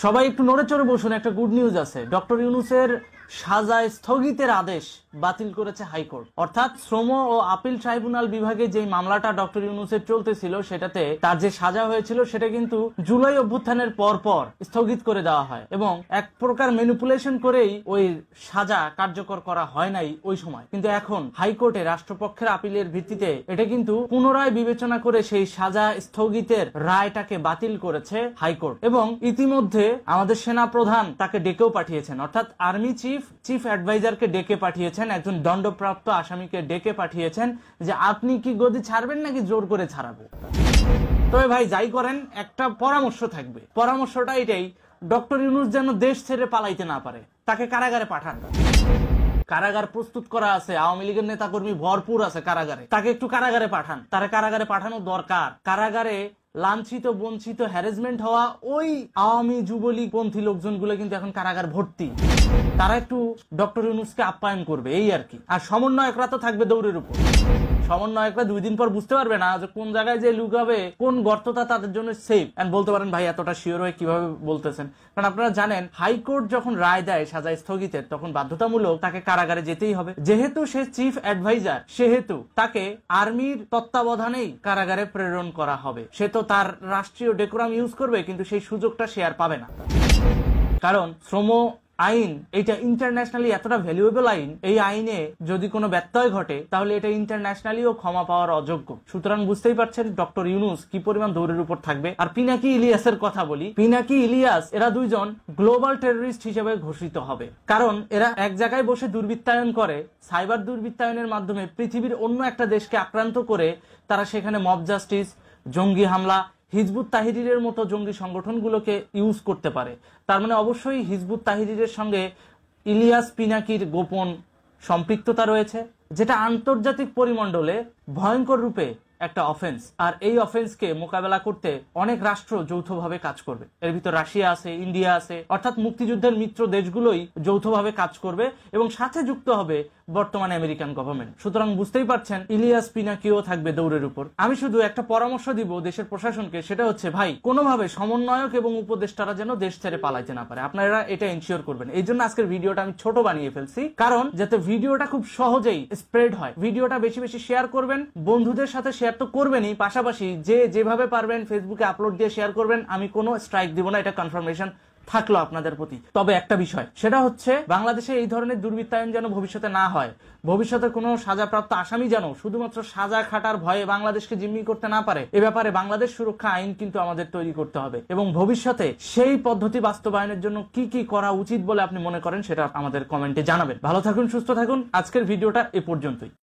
সবাই একটু নড়ে চড়ে বসুন, একটা গুড নিউজ আছে। ডক্টর ইউনূসের সাজা স্থগিতের আদেশ বাতিল করেছে হাইকোর্ট। অর্থাৎ শ্রম ও আপিল ট্রাইব্যুনাল বিভাগে যে মামলাটা ডক্টর ইউনূসের চলতেছিল, সেটাতে তার যে সাজা হয়েছিল সেটা কিন্তু জুলাই অভ্যুত্থানের পর স্থগিত করে দেওয়া হয় এবং এক প্রকার ম্যানিপুলেশন করেই ওই সাজা কার্যকর করা হয় নাই ওই সময়। কিন্তু এখন হাইকোর্টে রাষ্ট্রপক্ষের আপিলের ভিত্তিতে এটা কিন্তু পুনরায় বিবেচনা করে সেই সাজা স্থগিতের রায়টাকে বাতিল করেছে হাইকোর্ট। এবং ইতিমধ্যে আমাদের সেনা প্রধান তাকে ডেকেও পাঠিয়েছেন, অর্থাৎ আর্মি চিফ অ্যাডভাইজারকে ডেকে পাঠিয়েছেন, একজন দণ্ডপ্রাপ্ত আসামিকে ডেকে পাঠিয়েছেন যে আপনি কি গদি ছাড়বেন নাকি জোর করে ছাড়াবো। তবে ভাই যাই করেন, একটা পরামর্শ থাকবে, পরামর্শটা এটাই, ডক্টর ইউনূস যেন দেশ ছেড়ে পালাইতে না পারে, তাকে কারাগারে পাঠান। কারাগার প্রস্তুত করা আছে, আওয়ামী লীগের নেতাকর্মী ভরপুর আছে কারাগারে, তাকে একটু কারাগারে পাঠান। তারা কারাগারে পাঠানো দরকার। কারাগারে লাঞ্ছিত বঞ্চিত হ্যারাসমেন্ট হওয়া ওই আওয়ামী যুবলীগ পন্থী লোকজনগুলো কিন্তু এখন কারাগার ভর্তি। তারা একটু ডক্টর ইউনূসকে আপ্যায়ন করবে, এই আর কি। আর সমন্বয়করা তো থাকবে দৌড়ের উপর। সমন্বয়করা 2 দিন পর বুঝতে পারবে না যে কোন জায়গায় যে লুকাবে, কোন গর্তটা তাদের জন্য সেফ। এন্ড বলতে পারেন ভাই এতটা শিওর হয়ে কিভাবে বলতেছেন, কারণ আপনারা জানেন হাইকোর্ট যখন রায় দেয় সাজা স্থগিতের, তখন বাধ্যতামূলক তাকে কারাগারে যেতেই হবে। যেহেতু সে চিফ অ্যাডভাইজার, সেহেতু তাকে আর্মির তত্ত্বাবধানেই কারাগারে প্রেরণ করা হবে। সে তো তার রাষ্ট্রীয় ডেকোরাম ইউজ করবে, কিন্তু সেই সুযোগটা সে আর পাবে না। কারণ শ্রম আইন এটা ইন্টারন্যাশনালি এতটা ভ্যালুয়েবল আইন, এই আইনে যদি কোনো ব্যত্যয় ঘটে তাহলে এটা ইন্টারন্যাশনালিও ক্ষমা পাওয়ার অযোগ্য। সুতরাং বুঝতেই পারছেন ডক্টর ইউনূস কি পরিমাণ দৌড়ের উপর থাকবে। আর পিনাকি ইলিয়াসের কথা বলি, পিনাকি ইলিয়াস এরা দুইজন গ্লোবাল টেররিস্ট হিসেবে ঘোষিত হবে, কারণ এরা এক জায়গায় বসে দুর্বৃত্তায়ন করে, সাইবার দুর্বৃত্তায়নের মাধ্যমে পৃথিবীর অন্য একটা দেশকে আক্রান্ত করে তারা সেখানে মব জাস্টিস, জঙ্গি হামলা, হিজবুত তাহরিরের মতো জঙ্গি সংগঠনগুলোকে ইউজ করতে পারে। তার মানে অবশ্যই হিজবুত তাহরিরের সঙ্গে ইলিয়াস পিনাকির গোপন সম্পৃক্ততা রয়েছে, যেটা আন্তর্জাতিক পরিমণ্ডলে ভয়ঙ্কর রূপে একটা অফেন্স। আর এই অফেন্সকে মোকাবেলা করতে অনেক রাষ্ট্র যৌথভাবে কাজ করবে। এর ভিতর রাশিয়া আছে, ইন্ডিয়া আছে, অর্থাৎ মুক্তিযুদ্ধের মিত্র দেশগুলোই যৌথভাবে কাজ করবে এবং সাথে যুক্ত হবে বর্তমানে আমেরিকান গভর্নমেন্ট। সুতরাং বুঝতেই পারছেন ইলিয়াস পিনাকিও থাকবে দৌড়ের উপর। আমি শুধু একটা পরামর্শ দিব দেশের প্রশাসনকে, সেটা হচ্ছে ভাই কোনোভাবে সমন্বয়ক এবং উপদেষ্টারা যেন দেশ ছেড়ে পালাইতে না পারে, আপনারা এটা এনশিওর করবেন। এই জন্য আজকের ভিডিওটা আমি ছোট বানিয়ে ফেলছি, কারণ যাতে ভিডিওটা খুব সহজেই স্প্রেড হয়। ভিডিওটা বেশি বেশি শেয়ার করবেন, বন্ধুদের সাথে শেয়ার তো করবেনই, পাশাপাশি যে যেভাবে পারবেন ফেসবুকে আপলোড দিয়ে শেয়ার করবেন। আমি কোনো স্ট্রাইক দিব না, এটা কনফার্মেশন থাকলো আপনাদের প্রতি। তবে একটা বিষয়, সেটা হচ্ছে বাংলাদেশে এই ধরনের দুর্বৃত্তায়ন যেন ভবিষ্যতে না হয়। ভবিষ্যতে কোনো সাজাপ্রাপ্ত আসামি যেন শুধুমাত্র সাজা খাটার ভয়ে বাংলাদেশকে জিম্মি করতে না পারে, এ ব্যাপারে বাংলাদেশ সুরক্ষা আইন কিন্তু আমাদের তৈরি করতে হবে। এবং ভবিষ্যতে সেই পদ্ধতি বাস্তবায়নের জন্য কি কি করা উচিত বলে আপনি মনে করেন সেটা আমাদের কমেন্টে জানাবেন। ভালো থাকুন, সুস্থ থাকুন। আজকের ভিডিওটা এ পর্যন্তই।